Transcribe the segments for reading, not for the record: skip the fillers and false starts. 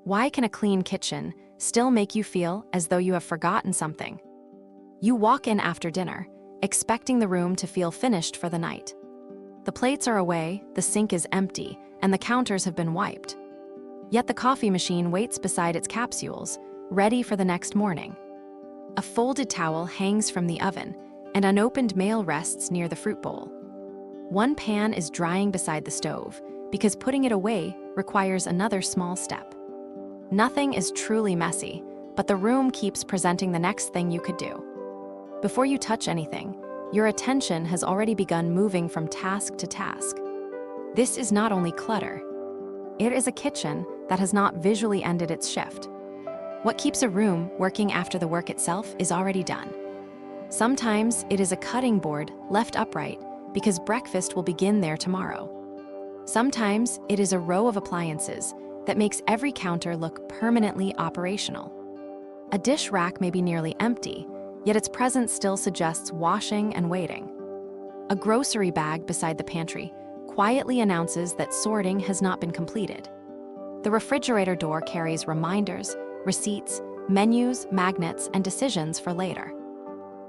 Why can a clean kitchen still make you feel as though you have forgotten something? You walk in after dinner, expecting the room to feel finished for the night. The plates are away, the sink is empty, and the counters have been wiped. Yet the coffee machine waits beside its capsules, ready for the next morning. A folded towel hangs from the oven, and unopened mail rests near the fruit bowl. One pan is drying beside the stove, because putting it away requires another small step. Nothing is truly messy, but the room keeps presenting the next thing you could do. Before you touch anything, your attention has already begun moving from task to task. This is not only clutter. It is a kitchen that has not visually ended its shift. What keeps a room working after the work itself is already done. Sometimes it is a cutting board left upright because breakfast will begin there tomorrow. Sometimes it is a row of appliances that makes every counter look permanently operational. A dish rack may be nearly empty, yet its presence still suggests washing and waiting. A grocery bag beside the pantry quietly announces that sorting has not been completed. The refrigerator door carries reminders, receipts, menus, magnets, and decisions for later.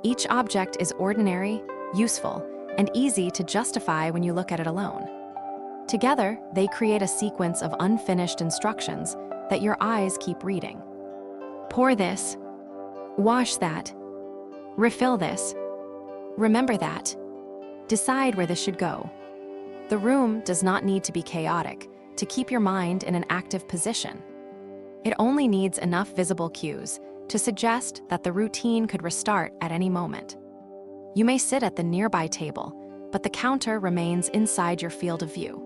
Each object is ordinary, useful, and easy to justify when you look at it alone. Together, they create a sequence of unfinished instructions that your eyes keep reading. Pour this. Wash that. Refill this. Remember that. Decide where this should go. The room does not need to be chaotic to keep your mind in an active position. It only needs enough visible cues to suggest that the routine could restart at any moment. You may sit at the nearby table, but the counter remains inside your field of view.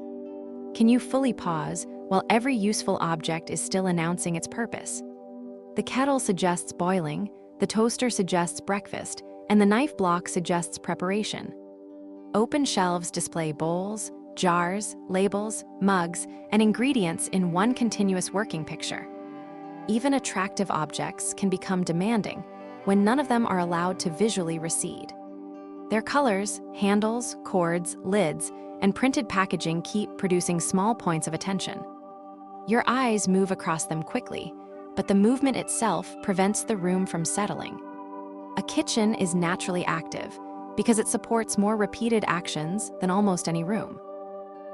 Can you fully pause while every useful object is still announcing its purpose? The kettle suggests boiling, the toaster suggests breakfast, and the knife block suggests preparation. Open shelves display bowls, jars, labels, mugs, and ingredients in one continuous working picture. Even attractive objects can become demanding when none of them are allowed to visually recede. Their colors, handles, cords, lids, and printed packaging keep producing small points of attention. Your eyes move across them quickly, but the movement itself prevents the room from settling. A kitchen is naturally active because it supports more repeated actions than almost any room.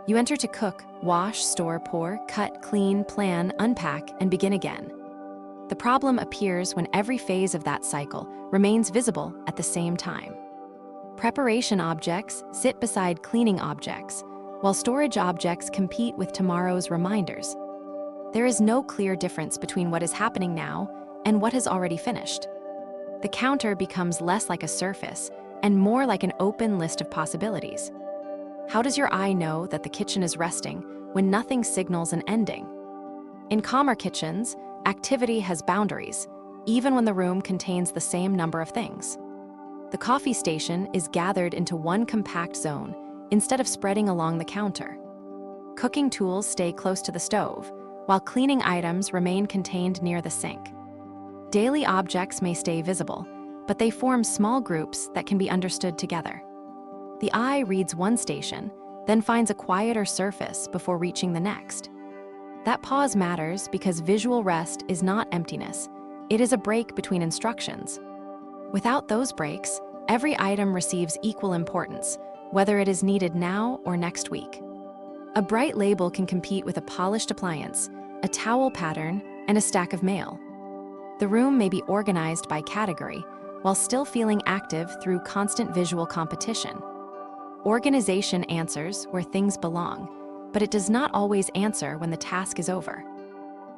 You enter to cook, wash, store, pour, cut, clean, plan, unpack, and begin again. The problem appears when every phase of that cycle remains visible at the same time. Preparation objects sit beside cleaning objects, while storage objects compete with tomorrow's reminders. There is no clear difference between what is happening now and what has already finished. The counter becomes less like a surface and more like an open list of possibilities. How does your eye know that the kitchen is resting when nothing signals an ending? In calmer kitchens, activity has boundaries, even when the room contains the same number of things. The coffee station is gathered into one compact zone instead of spreading along the counter. Cooking tools stay close to the stove, while cleaning items remain contained near the sink. Daily objects may stay visible, but they form small groups that can be understood together. The eye reads one station, then finds a quieter surface before reaching the next. That pause matters because visual rest is not emptiness. It is a break between instructions. Without those breaks, every item receives equal importance, whether it is needed now or next week. A bright label can compete with a polished appliance, a towel pattern, and a stack of mail. The room may be organized by category, while still feeling active through constant visual competition. Organization answers where things belong, but it does not always answer when the task is over.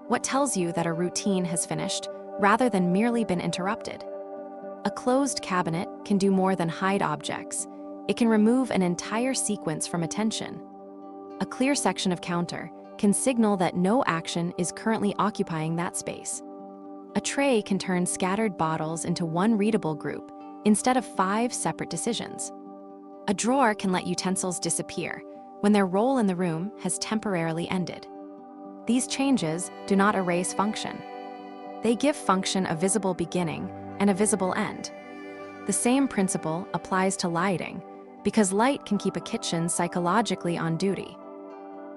What tells you that a routine has finished, rather than merely been interrupted? A closed cabinet can do more than hide objects. It can remove an entire sequence from attention. A clear section of counter can signal that no action is currently occupying that space. A tray can turn scattered bottles into one readable group instead of 5 separate decisions. A drawer can let utensils disappear when their role in the room has temporarily ended. These changes do not erase function. They give function a visible beginning and a visible end. The same principle applies to lighting, because light can keep a kitchen psychologically on duty.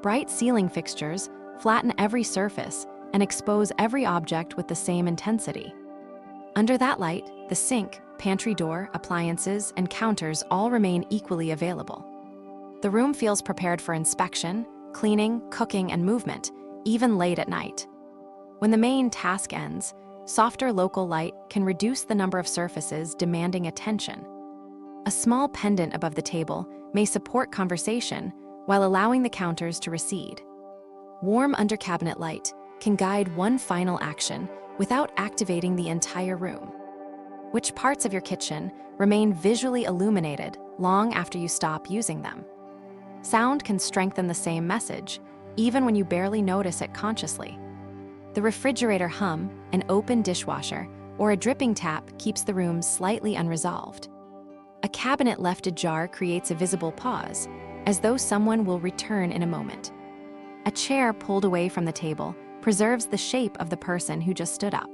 Bright ceiling fixtures flatten every surface and expose every object with the same intensity. Under that light, the sink, pantry door, appliances, and counters all remain equally available. The room feels prepared for inspection, cleaning, cooking, and movement, even late at night. When the main task ends, softer local light can reduce the number of surfaces demanding attention. A small pendant above the table may support conversation while allowing the counters to recede. Warm under-cabinet light can guide one final action without activating the entire room. Which parts of your kitchen remain visually illuminated long after you stop using them? Sound can strengthen the same message, even when you barely notice it consciously. The refrigerator hum, an open dishwasher, or a dripping tap keeps the room slightly unresolved. A cabinet left ajar creates a visible pause, as though someone will return in a moment. A chair pulled away from the table preserves the shape of the person who just stood up.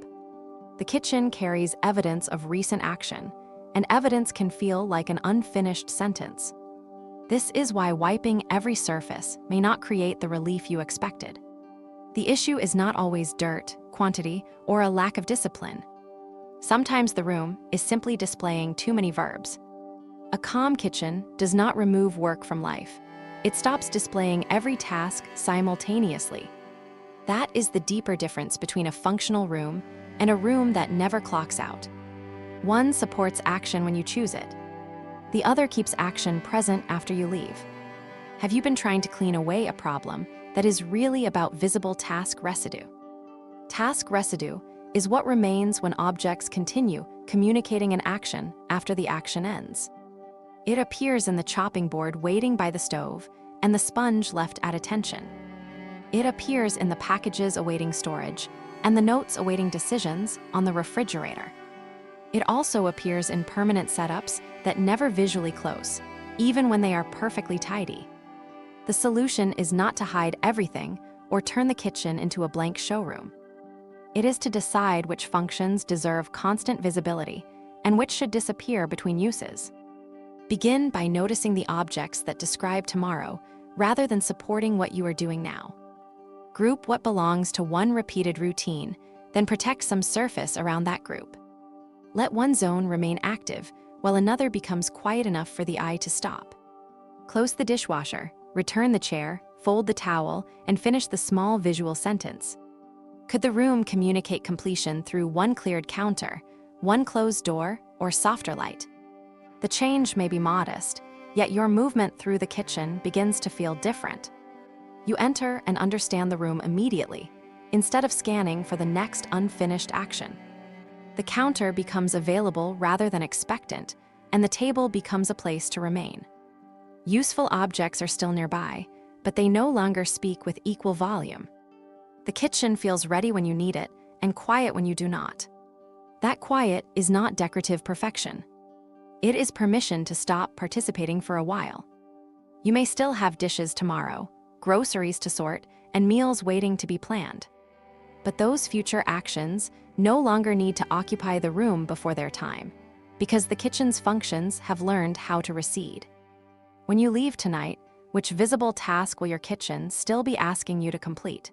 The kitchen carries evidence of recent action, and evidence can feel like an unfinished sentence. This is why wiping every surface may not create the relief you expected. The issue is not always dirt, quantity, or a lack of discipline. Sometimes the room is simply displaying too many verbs. A calm kitchen does not remove work from life. It stops displaying every task simultaneously. That is the deeper difference between a functional room and a room that never clocks out. One supports action when you choose it. The other keeps action present after you leave. Have you been trying to clean away a problem that is really about visible task residue? Task residue is what remains when objects continue communicating an action after the action ends. It appears in the chopping board waiting by the stove and the sponge left at attention. It appears in the packages awaiting storage and the notes awaiting decisions on the refrigerator. It also appears in permanent setups that never visually close, even when they are perfectly tidy. The solution is not to hide everything or turn the kitchen into a blank showroom. It is to decide which functions deserve constant visibility and which should disappear between uses. Begin by noticing the objects that describe tomorrow rather than supporting what you are doing now. Group what belongs to one repeated routine, then protect some surface around that group. Let one zone remain active while another becomes quiet enough for the eye to stop. Close the dishwasher, return the chair, fold the towel, and finish the small visual sentence. Could the room communicate completion through one cleared counter, one closed door, or softer light? The change may be modest, yet your movement through the kitchen begins to feel different. You enter and understand the room immediately, instead of scanning for the next unfinished action. The counter becomes available rather than expectant, and the table becomes a place to remain. Useful objects are still nearby, but they no longer speak with equal volume. The kitchen feels ready when you need it, and quiet when you do not. That quiet is not decorative perfection. It is permission to stop participating for a while. You may still have dishes tomorrow, groceries to sort, and meals waiting to be planned. But those future actions no longer need to occupy the room before their time, because the kitchen's functions have learned how to recede. When you leave tonight, which visible task will your kitchen still be asking you to complete?